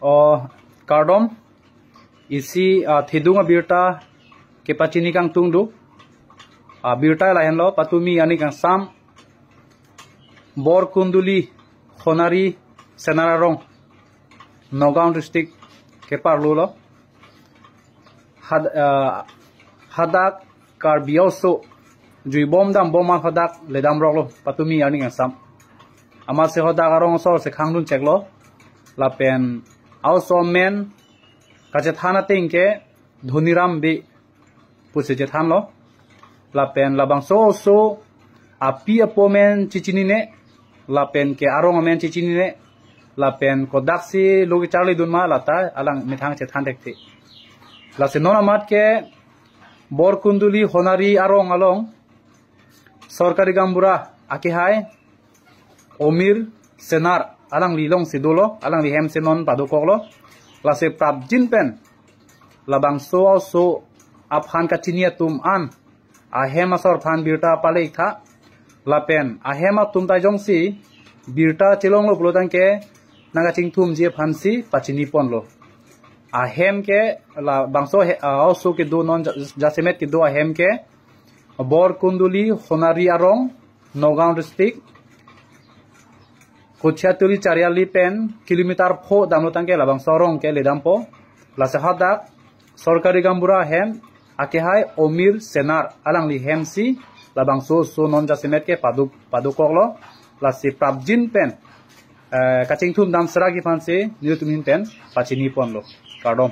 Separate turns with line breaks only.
kardom isi thidunga birta ke pachini kang tungdu birta lahen lo patumi ani kang sam bor kunduli khonari senararong Nagaon district ke parlo lo hadak kar bioso jui bom dam boma hadak ledam rok lo patumi ani kang sam ama se hadak arong so se khangnun cheklo lapen also men kache thana tingke dhoniram be puse je than lo lapen labang so api apomen chichini ne lapen ke arong men chichini ne lapen kodaksi logi charli dunma lata alang mithang che than dekti lase nona mat ke borkunduli honari arong along sorkari gambura akihai omir senar alang lilong sidulo alang lihem senon padukoklo lase prabjin pen labang so aphan kachinia tum an ahema sor phan birta palei tha lapen ahema tum tai jongsi birta chilong lo blotan ke naga chingthum je phansi pachini ponlo ahem ke la bangso also ke do non jasemet ke do ahem ke bor kunduli honari arong Nagaon district Kuchiaturi Chariali pen kilometer pho damlo tangke labang sorong ke ledampo lase hadak sorkari gambura hem akehai omir senar alang li hemsi labang so non jasimet ke padukoklo lase prabjin pen kaching thum dam seragi phanse nirutumin pen pachini ponlo kardom